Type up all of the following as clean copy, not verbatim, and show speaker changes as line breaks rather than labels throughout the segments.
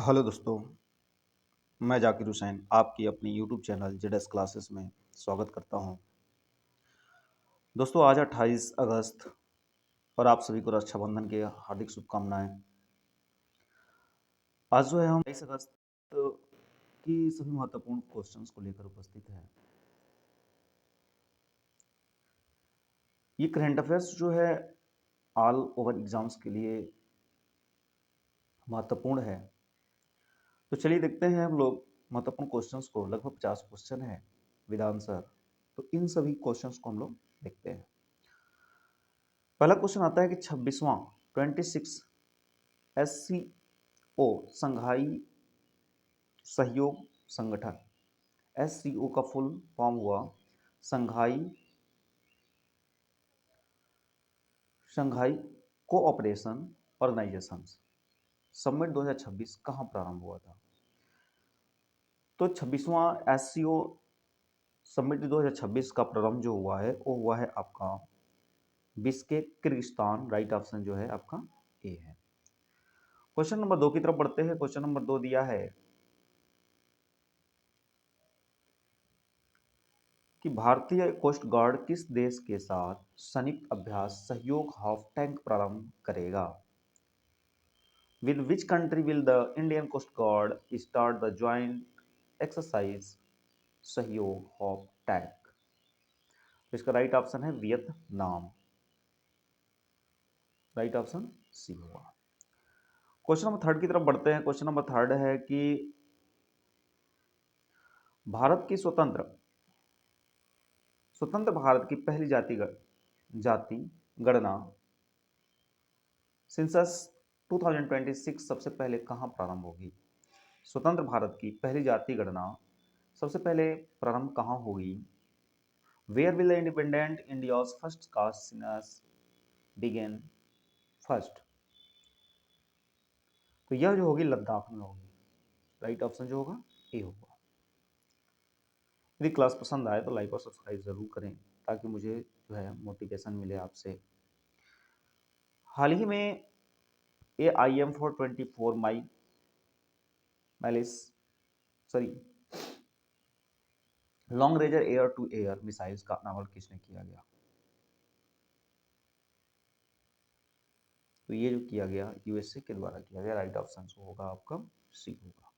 Hello दोस्तों, मैं जाकिर हुसैन आपकी अपनी यूट्यूब चैनल जेडएस क्लासेस में स्वागत करता हूं। दोस्तों, आज 28 अगस्त और आप सभी को रक्षाबंधन की हार्दिक शुभकामनाएं। आज जो है हम 22 अगस्त की सभी महत्वपूर्ण क्वेश्चंस को लेकर उपस्थित हैं। ये करंट अफेयर्स जो है ऑल ओवर एग्जाम्स के लिए महत्वपूर्ण है। तो चलिए देखते हैं हम लोग महत्वपूर्ण क्वेश्चंस को। लगभग 50 क्वेश्चन है विद आंसर। तो इन सभी क्वेश्चंस को हम लोग देखते हैं। पहला क्वेश्चन आता है कि 26वां 26 एससीओ संघाई सहयोग संगठन, एससीओ का फुल फॉर्म हुआ संघाई शंघाई कोऑपरेशन ऑर्गेनाइजेशन। समिट 2026 कहाँ प्रारंभ हुआ था? तो 26वां एससीओ समिट 2026 का प्रारंभ जो हुआ है वो हुआ है आपका बिश्केक किर्गिस्तान। राइट ऑप्शन जो है आपका ए है। क्वेश्चन नंबर 2 की तरफ बढ़ते हैं। क्वेश्चन नंबर 2 दिया है कि भारतीय कोस्ट गार्ड किस देश के साथ संयुक्त अभ्यास सहयोग हाफ टैंक प्रारंभ करेगा? With which country will the Indian coast guard start the joint exercise Sahyog Hop Tac? इसका राइट ऑप्शन है वियतनाम। राइट ऑप्शन सी होगा। क्वेश्चन नंबर 3 की तरफ बढ़ते हैं। क्वेश्चन नंबर 3 है कि भारत की स्वतंत्र स्वतंत्र भारत की पहली जाति गणना सेंसस 2026 सबसे पहले कहाँ प्रारंभ होगी? स्वतंत्र भारत की पहली जाति गणना सबसे पहले प्रारंभ कहाँ होगी? Where will the independent India's first caste census begin first? तो यह जो होगी लद्दाख में होगी। राइट ऑप्शन जो होगा ए होगा। यदि क्लास पसंद आए तो लाइक और सब्सक्राइब जरूर करें ताकि मुझे जो है मोटिवेशन मिले आपसे। हाल ही में AIM-424 miles sorry long ranger air to air missiles का नामकरण किसने किया गया? तो ये जो किया गया यूएसए के द्वारा किया गया। राइट ऑप्शन होगा आपका सी होगा।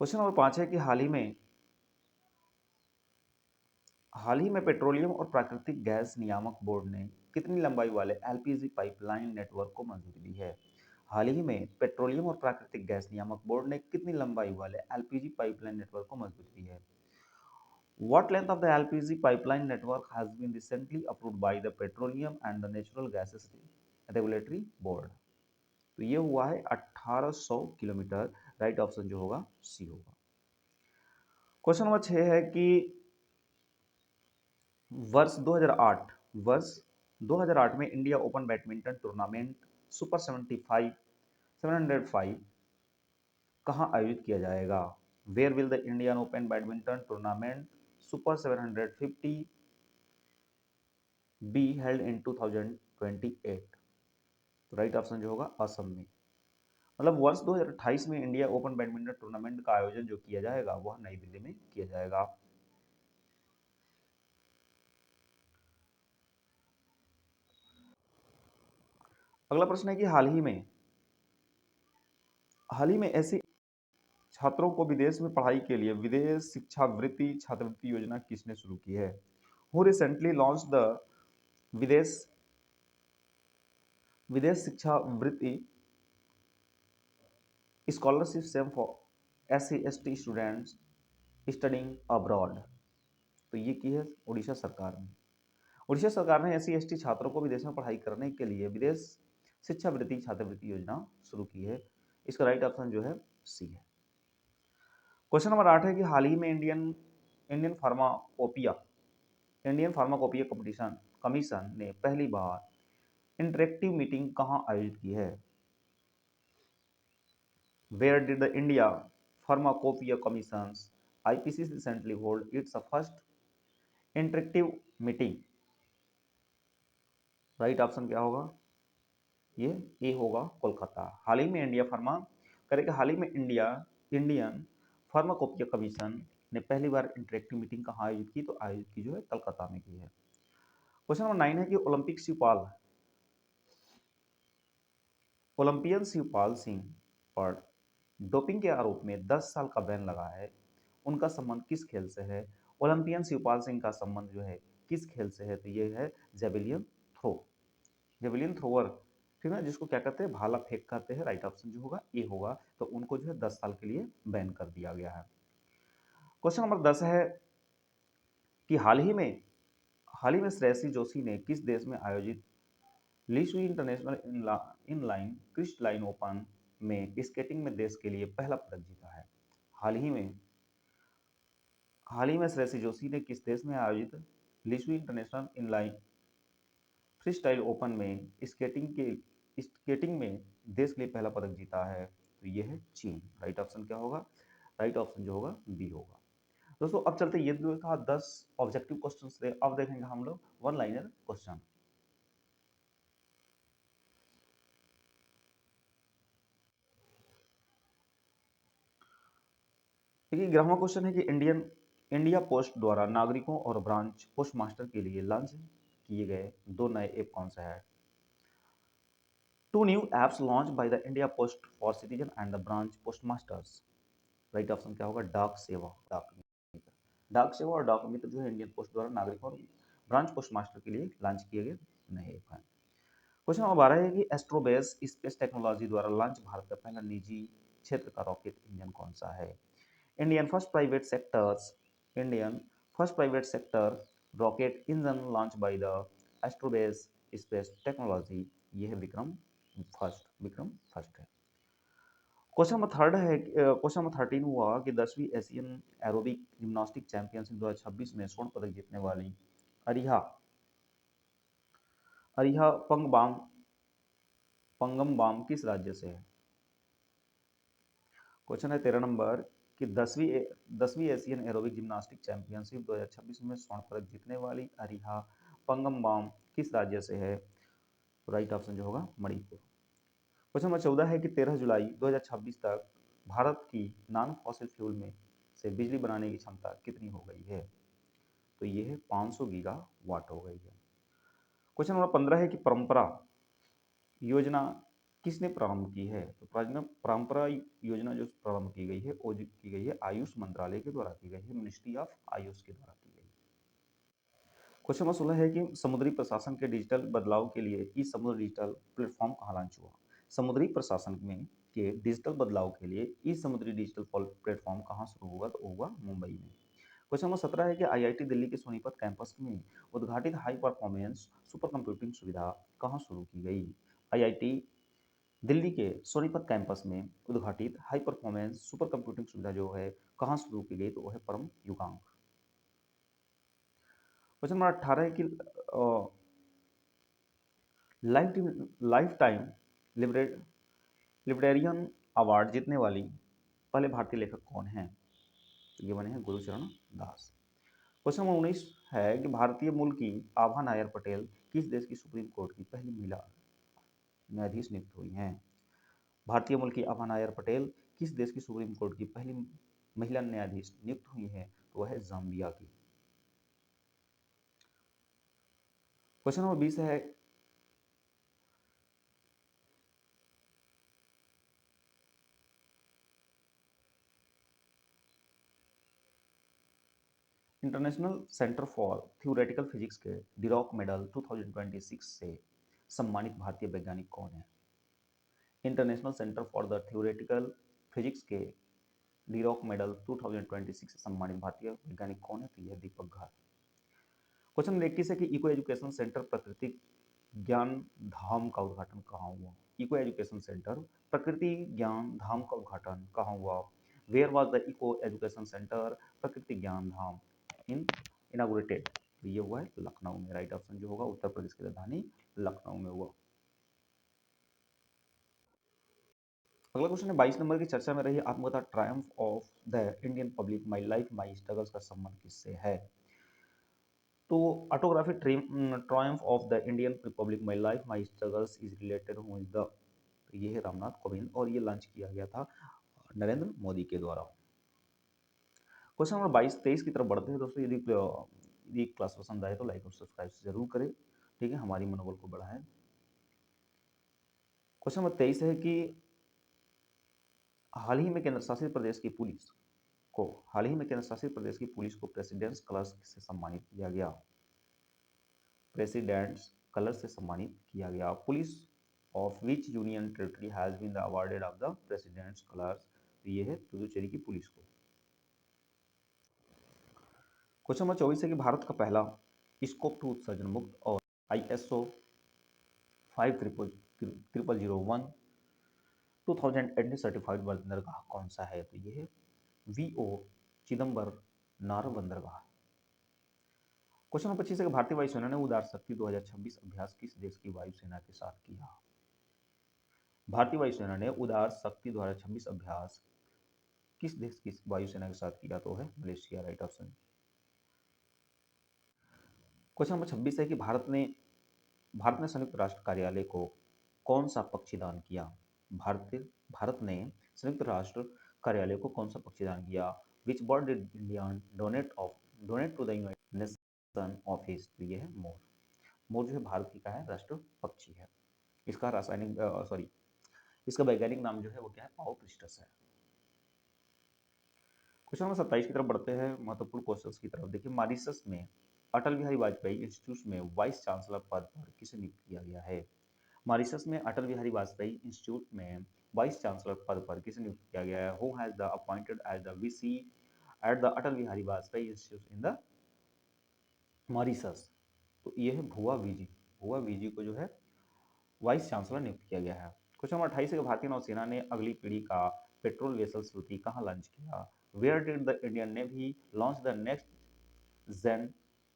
क्वेश्चन नंबर 5 है कि हाल ही में पेट्रोलियम और प्राकृतिक गैस नियामक बोर्ड ने कितनी लंबाई वाले एलपीजी पाइपलाइन नेटवर्क को मंजूरी दी है? हाल ही में पेट्रोलियम और प्राकृतिक गैस नियामक बोर्ड ने कितनी लंबाई वाले एलपीजी पाइपलाइन नेटवर्क को मंजूरी दी है? What length of the LPG pipeline network has been recently approved by the Petroleum and the Natural Gases Regulatory Board? तो ये हुआ है 1800 किलोमीटर। राइट ऑप्शन जो होगा सी होगा। क्वेश्चन नंबर 6 है कि वर्ष 2008 में India open badminton tournament super 75 705 कहाँ आयोजित किया जाएगा? Where will the Indian open badminton tournament super 750 be held in 2028? तो राइट ऑप्शन जो होगा असम में। मतलब वर्ष 2028 में इंडिया ओपन बैडमिंटन टूर्नामेंट का आयोजन जो किया जाएगा वह नई दिल्ली में किया जाएगा। अगला प्रश्न है कि हाल ही में ऐसी छात्रों को विदेश में पढ़ाई के लिए विदेश शिक्षावृत्ति छात्रवृत्ति योजना किसने शुरू की है? Who recently launch the Videsh Videsh Shikshavritti scholarship scheme for SC/ST students studying abroad? तो ये की है उड़ीसा सरकार ने। उड़ीसा सरकार ने SC/ST छात्रों को विदेश में पढ़ाई करने के लिए विदेश शिक्षावृत्ति छात्रवृत्ति योजना शुरू की है। इसका राइट ऑप्शन जो है सी है। क्वेश्चन नंबर 8 है कि हाल ही में इंडियन फार्माकोपिया कंपटीशन कमीशन ने पहली बार इंटरेक्टिव मीटिंग कहाँ आयोजित की है? Where did the India pharmacopoeia commission IPC recently hold its first interactive meeting? Right option क्या होगा? ये ए होगा कोलकाता। हाल ही में इंडिया फार्मा करेगा, हाल ही में इंडियन फार्माकोपिया कमीशन ने पहली बार इंटरेक्टिव मीटिंग कहाँ आयोजित की, तो आयोजित की जो है कलकत्ता में की है। क्वेश्चन नंबर 9 है कि ओलंपियन शिवपाल सिंह पर डोपिंग के आरोप में 10 साल का बैन लगा है, उनका संबंध किस खेल से है? ओलंपियन शिवपाल सिंह का संबंध जो है किस खेल से है, तो ये है जेवलियन थ्रो, जेवलियन थ्रोअर, ठीक है, जिसको क्या कहते हैं, भाला फेंक कहते हैं। राइट ऑप्शन जो होगा ए होगा। तो उनको जो है 10 साल के लिए बैन कर दिया गया है। क्वेश्चन नंबर 10 है कि हाल ही में श्रेयसी जोशी ने किस देश में आयोजित लिशु इंटरनेशनल इनलाइन क्रिस्टलाइन ओपन में स्केटिंग में देश के लिए पहला पदक जीता है? हाल ही में हाल ही में श्रेयसी जोशी ने किस देश में आयोजित लिशु इंटरनेशनल इनलाइन फ्रीस्टाइल ओपन में स्केटिंग में देश के लिए पहला पदक जीता है? तो ये है चीन। राइट ऑप्शन क्या होगा? राइट ऑप्शन जो होगा बी होगा। दोस्तों अब चलते, ये जो था 10 ऑब्जेक्टिव क्वेश्चन थे, अब देखेंगे हम लोग वन लाइनर क्वेश्चन। देखिए 11वां क्वेश्चन है कि इंडिया पोस्ट द्वारा नागरिकों और ब्रांच पोस्ट मास्टर के लिए लॉन्च किए गए दो नए ऐप कौन सा है? Two new apps launch by the India post for citizen and the branch post masters. Right option क्या होगा? डाक सेवा, डाक मित्र। डाक सेवा और डाक मित्र जो है इंडियन पोस्ट द्वारा नागरिकों और ब्रांच पोस्ट मास्टर के लिए लॉन्च किए गए नए ऐप हैं। क्वेश्चन नंबर 12 है कि एस्ट्रोबेस स्पेस टेक्नोलॉजी द्वारा लॉन्च भारत का पहला निजी क्षेत्र का रॉकेट इंजन कौन सा है? Indian first private sectors Indian first private sector rocket engine launch by the Astrobase space technology. ये है विक्रम फर्स्ट है। क्वेश्चन नंबर 13 हुआ कि 10वीं एशियन एरोबिक जिम्नास्टिक चैंपियनशिप 2026 में स्वर्ण पदक जीतने वाली अरिहा अरिहा पंगम किस राज्य से है? क्वेश्चन है 13 नंबर कि 10वीं एशियन एरोबिक जिम्नास्टिक चैंपियनशिप 2026 में स्वर्ण पदक जीतने वाली अरिहा पंगम किस राज्य से है? तो राइट ऑप्शन जो होगा मणिपुर। क्वेश्चन नंबर 14 है कि 13 जुलाई 2026 तक भारत की नॉन फॉसिल फ्यूल में से बिजली बनाने की क्षमता कितनी हो गई है? तो ये है 500 गीगा वाट हो गई है। क्वेश्चन नंबर 15 है कि परंपरा योजना किसने प्रारंभ की है? तो परंपरा योजना जो प्रारंभ की गई है वो की गई है आयुष मंत्रालय के द्वारा की गई है, मिनिस्ट्री ऑफ आयुष के द्वारा की गई है। क्वेश्चन नंबर 16 है कि समुद्री प्रशासन के डिजिटल बदलाव के लिए ई समुद्र डिजिटल प्लेटफॉर्म कहाँ लॉन्च हुआ? समुद्री प्रशासन में के डिजिटल बदलाव के लिए ई समुद्री डिजिटल प्लेटफॉर्म कहाँ शुरू होगा? तो होगा मुंबई में। क्वेश्चन नंबर 17 है कि आईआईटी दिल्ली के सोनीपत कैंपस में उद्घाटित हाई परफॉर्मेंस सुपर कंप्यूटिंग सुविधा कहाँ शुरू की गई? आईआईटी दिल्ली के सोनीपत कैंपस में उद्घाटित हाई परफॉर्मेंस सुपर कंप्यूटिंग सुविधा जो है कहाँ शुरू की गई? तो वो है परम युगांक। क्वेश्चन नंबर 18 है कि लाइफ टाइम लिबरेरियन अवार्ड जीतने वाली पहले भारतीय लेखक कौन है? तो ये बने हैं गुरुचरण दास। क्वेश्चन नंबर 19 है कि भारतीय मूल की आभा नायर पटेल किस देश की सुप्रीम कोर्ट की पहली महिला न्यायाधीश नियुक्त हुई हैं? भारतीय मूल की आभा नायर पटेल किस देश की सुप्रीम कोर्ट की पहली महिला न्यायाधीश नियुक्त हुई है? तो वह है जाम्बिया की। क्वेश्चन नंबर 20 है international centre for theoretical physics के डिरॉक मेडल 2026 से सम्मानित भारतीय वैज्ञानिक कौन है? International centre for the theoretical physics के डिरॉक मेडल 2026 से सम्मानित भारतीय वैज्ञानिक कौन है? तो यह दीपक घात। क्वेश्चन नंबर 21 है कि इको एजुकेशन सेंटर प्राकृतिक ज्ञान धाम का उद्घाटन कहाँ हुआ? Eco education centre Prakriti Gyan धाम का उद्घाटन कहाँ हुआ? Where was the eco education centre Prakriti Gyan Dham in inaugurated? तो ये हुआ है लखनऊ में। राइट ऑप्शन जो होगा उत्तर प्रदेश की राजधानी लखनऊ में हुआ। अगला क्वेश्चन है 22 नंबर की चर्चा में रही आत्मकथा Triumph of the Indian public my life my struggles का संबंध किससे है? तो autography Triumph of the Indian Republic, my life my struggles is related who is the, तो ये है रामनाथ कोविंद और ये लॉन्च किया गया था नरेंद्र मोदी के द्वारा। क्वेश्चन नंबर 22-23 की तरफ बढ़ते हैं दोस्तों। यदि क्लास पसंद आए तो लाइक और सब्सक्राइब जरूर करें, ठीक है, हमारी मनोबल को बढ़ाएं। क्वेश्चन नंबर 23 है कि हाल ही में केंद्र शासित प्रदेश की पुलिस को हाल ही में केंद्र शासित प्रदेश की पुलिस को प्रेसिडेंट्स कलर्स से सम्मानित किया गया। प्रेसिडेंट्स कलर से सम्मानित किया गया। Police of which union territory has been awarded of the president's colours, तो ये है पुदुचेरी की पुलिस को। क्वेश्चन नंबर 24 है कि भारत का पहला स्कोप टू उत्सर्जन मुक्त और ISO 50001 2018 सर्टिफाइड बंदरगाह कौन सा है, तो ये है VO चिदम्बर नार बंदरगाह। क्वेश्चन नंबर 25 है कि भारतीय वायुसेना ने उदार शक्ति 2026 अभ्यास किस देश की वायुसेना के साथ किया। भारतीय वायुसेना ने उदार शक्ति 2026 अभ्यास किस देश की वायुसेना के साथ किया, तो है Malaysia, right option. Question number 26 है कि भारत ने संयुक्त राष्ट्र कार्यालय को कौन सा पक्षी दान किया। भारत ने संयुक्त राष्ट्र कार्यालय को कौन सा पक्षी दान किया। Which bird did India donate to the United Nation office, तो ये है मोर। मोर जो है भारत की का है राष्ट्र पक्षी है। इसका रासायनिक सॉरी इसका वैज्ञानिक नाम जो है वो क्या है, पाओ क्रिस्टस है। क्वेश्चन नंबर 27 की तरफ बढ़ते हैं, महत्वपूर्ण क्वेश्चंस की तरफ। देखिए, मॉरिशस में अटल बिहारी वाजपेयी इंस्टीट्यूट में वाइस चांसलर पद पर किसे नियुक्त किया गया है। मॉरिशस में अटल बिहारी वाजपेयी इंस्टीट्यूट में वाइस चांसलर पद पर किसे नियुक्त किया गया है। Who has the appointed as the VC at the Atal Bihari Vajpayee institute in the Mauritius, तो ये है भुआ वीजी को जो है वाइस चांसलर नियुक्त किया गया है। क्वेश्चन नंबर 28 है, भारतीय नौसेना ने अगली पीढ़ी का पेट्रोल वेसल श्रुति कहाँ लॉन्च किया। Where did the Indian Navy launch the next gen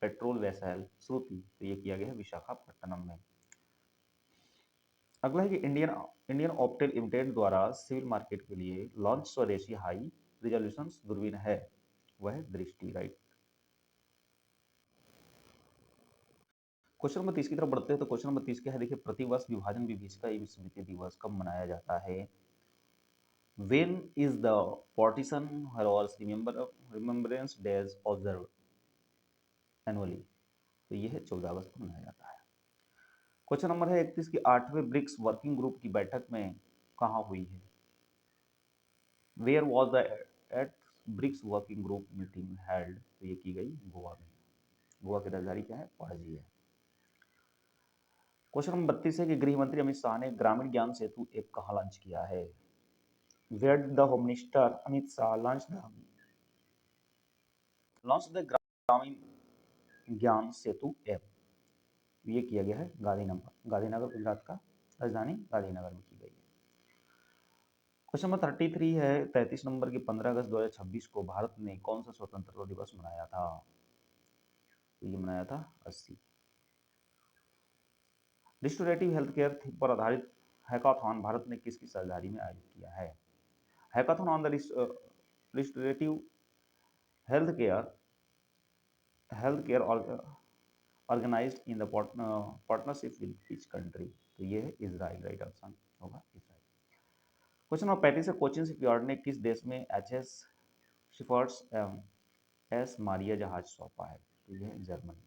patrol vessel Shruti, तो ये किया गया है विशाखापट्टनम में। अगला है कि इंडियन ऑप्टेल लिमिटेड द्वारा सिविल मार्केट के लिए लॉन्च स्वदेशी हाई रिजोल्यूशन दूरबीन है, वह दृष्टि, राइट। क्वेश्चन नंबर 30 की तरफ बढ़ते हैं। तो क्वेश्चन नंबर 30 क्या है, देखिए, प्रतिवर्ष विभाजन विभीषिका एवं स्मृति दिवस कब मनाया जाता है। When is the partition wars remembrance days observed annually, तो ये है 14 अगस्त को मनाया जाता है। क्वेश्चन नंबर है 31 की 8वें ब्रिक्स वर्किंग ग्रुप की बैठक में कहाँ हुई है। Where was the eight BRICS working group meeting held, तो ये की गई गोवा में। गोवा की राजधानी क्या है, पणजी है। क्वेश्चन नंबर 32 है कि गृह मंत्री अमित शाह ने ग्रामीण ज्ञान सेतु ऐप कहाँ लॉन्च किया है। Where did the home minister Amit Shah launch the Gramin Gyan Setu app, ये किया गया है गांधीनगर गुजरात का राजधानी गांधीनगर में की गई है। क्वेश्चन नंबर 33 है, 33 नंबर की 15 अगस्त 2026 को भारत ने कौन सा स्वतंत्रता दिवस मनाया था, तो ये मनाया था 80। रिस्टोरेटिव हेल्थ केयर पर आधारित हैकाथॉन भारत ने किसकी साझेदारी में आयोजित किया है। Hackathon on the restorative health care organised in the partnership with which country, तो ये है इजराइल, राइट ऑप्शन होगा इजराइल। क्वेश्चन नंबर 35 है, कोचिन शिपयार्ड ने किस देश में HS शिफर्ट्स एस मारिया जहाज सौंपा है, तो ये है जर्मनी।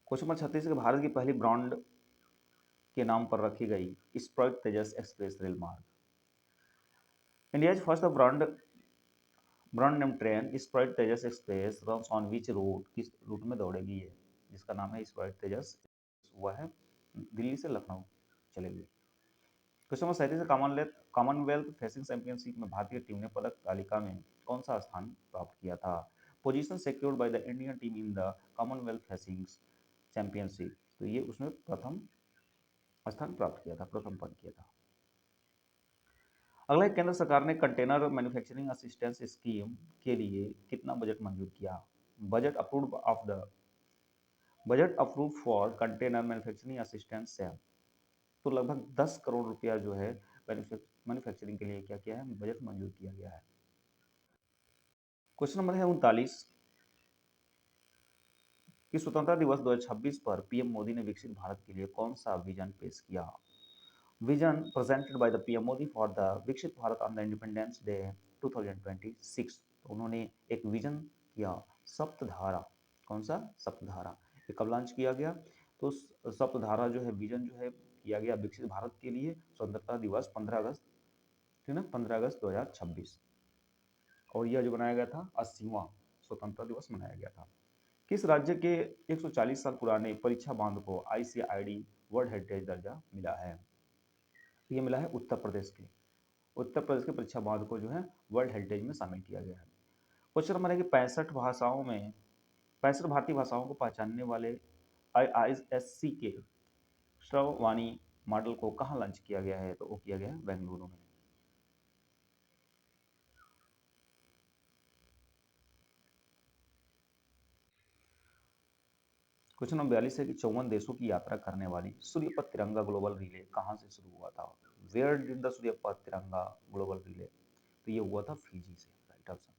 क्वेश्चन नंबर 36 है, भारत की पहली ब्रांड के नाम पर रखी गई स्प्राइट तेजस एक्सप्रेस रेल मार्ग। India first brand name train Sprite Tejas express runs on which route, किस रूट में दौड़ेगी ये, जिसका नाम है स्प्राइट तेजस, वह है दिल्ली से लखनऊ चलेगी। क्वेश्चन नंबर 37 है, कॉमनवेल्थ फेंसिंग चैंपियनशिप में भारतीय टीम ने पदक तालिका में कौन सा स्थान प्राप्त किया था। Position secured by the Indian team in the Commonwealth fencing championship, तो ये उसमें प्रथम स्थान प्राप्त किया था, प्रथम पद किया था। अगला, केंद्र सरकार ने कंटेनर मैन्युफैक्चरिंग असिस्टेंस स्कीम के लिए कितना बजट मंजूर किया। Budget approve for container manufacturing assistance से, तो लगभग 10 करोड़ रुपया जो है मैन्युफैक्चरिंग के लिए क्या किया है, बजट मंजूर किया गया है। क्वेश्चन नंबर है 39 कि स्वतंत्रता दिवस 2026 पर पीएम मोदी ने विकसित भारत के लिए कौन सा विजन पेश किया। Vision presented by the PM Modi for the Viksit Bharat on the Independence Day 2026। तो उन्होंने एक विजन किया सप्तधारा। कौन सा? सप्तधारा। ये कब लॉन्च किया गया? तो सप्तधारा जो है विजन जो है किया गया विकसित भारत के लिए स्वतंत्रता दिवस 15 अगस्त, ठीक है ना, 15 अगस्त 2026। और यह जो बनाया गया था 80वां स्वतंत्रता दिवस मनाया गया था। किस राज्य के 140 साल पुराने परीक्षा बांध को आईसीआईडी वर्ल्ड हेरिटेज दर्जा मिला है? तो ये मिला है उत्तर प्रदेश के। उत्तर प्रदेश के परीक्षा बांध को जो है वर्ल्ड हेरिटेज में शामिल किया गया है। क्वेश्चन नंबर है कि 65 भारतीय भाषाओं को पहचानने वाले आईआईएससी के श्रववाणी मॉडल को कहाँ लॉन्च किया गया है? तो वो किया गया है बेंगलुरु में। क्वेश्चन नंबर 42 है कि 54 देशों की यात्रा करने वाली सूर्यपथ तिरंगा ग्लोबल रिले कहाँ से शुरू हुआ था? वेयर डिड द सूर्यपथ तिरंगा ग्लोबल रिले? तो ये हुआ था फिजी से। Right option.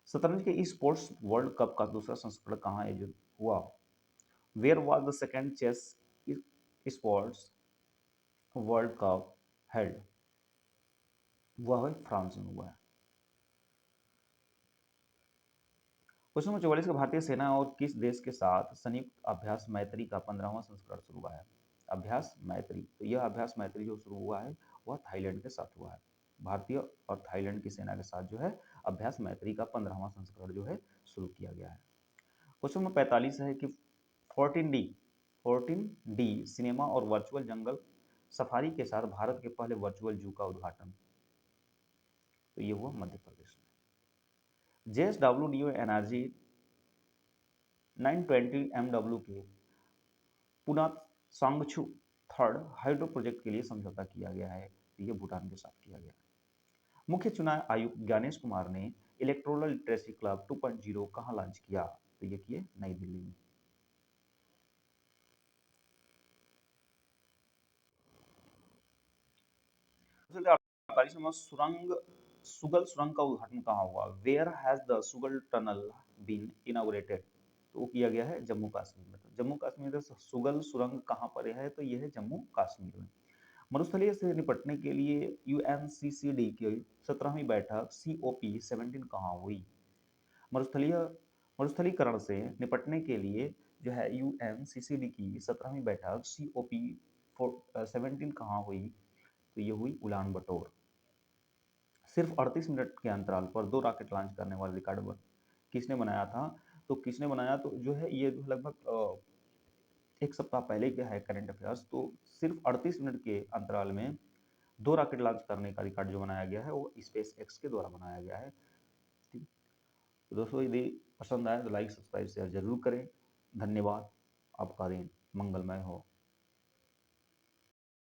शतरंज के ई स्पोर्ट्स वर्ल्ड कप का दूसरा संस्करण कहाँ आयोजित हुआ? Where was the second chess sports world cup held? वह है फ्रांस में हुआ है। क्वेश्चन नंबर 44 का भारतीय सेना और किस देश के साथ संयुक्त अभ्यास मैत्री का 15वां संस्करण शुरू हुआ है? अभ्यास मैत्री। तो यह अभ्यास मैत्री जो शुरू हुआ है वह थाईलैंड के साथ हुआ है। भारतीय और थाईलैंड की सेना के साथ जो है अभ्यास मैत्री का 15वां संस्करण जो है शुरू किया गया है। क्वेश्चन नंबर 45 है कि 14D सिनेमा और वर्चुअल जंगल सफारी के साथ भारत के पहले वर्चुअल जू का उद्घाटन, तो ये हुआ मध्य प्रदेश में। जेएसडब्ल्यू न्यू एनर्जी 920 एमडब्ल्यू के पुना सांगछू थर्ड हाइड्रो प्रोजेक्ट के लिए समझौता किया गया है। ये भूटान के साथ किया गया है। मुख्य चुनाव आयुक्त ज्ञानेश कुमार ने इलेक्टोरल लिटरेसी क्लब 2.0 कहाँ लॉन्च किया? तो ये किए नई दिल्ली में। सुरंग सुगल सुरंग का उद्घाटन कहाँ हुआ? Where has the Sungal tunnel been inaugurated? तो वो किया गया है जम्मू कश्मीर में। तो जम्मू कश्मीर में सुगल सुरंग कहाँ पर है? तो ये है जम्मू कश्मीर में। मरुस्थलीय से निपटने के लिए यूएनसीसीडी की 17वीं बैठक COP 17 कहाँ हुई? मरुस्थलीय मरुस्थलीकरण से निपटने के लिए जो है यूएनसीसीडी की 17वीं बैठक COP 17 कहाँ हुई? तो ये हुई उलान बटोर। सिर्फ 38 मिनट के अंतराल पर 2 रॉकेट लॉन्च करने वाला रिकॉर्ड किसने बनाया था? तो किसने बनाया? तो जो है ये लगभग एक सप्ताह पहले का है करंट अफेयर्स। तो सिर्फ 38 मिनट के अंतराल में 2 रॉकेट लॉन्च करने का रिकॉर्ड जो बनाया गया है वो स्पेस एक्स के द्वारा बनाया गया है। ठीक। तो दोस्तों यदि पसंद आए तो लाइक सब्सक्राइब शेयर जरूर करें। धन्यवाद। आपका दिन मंगलमय हो।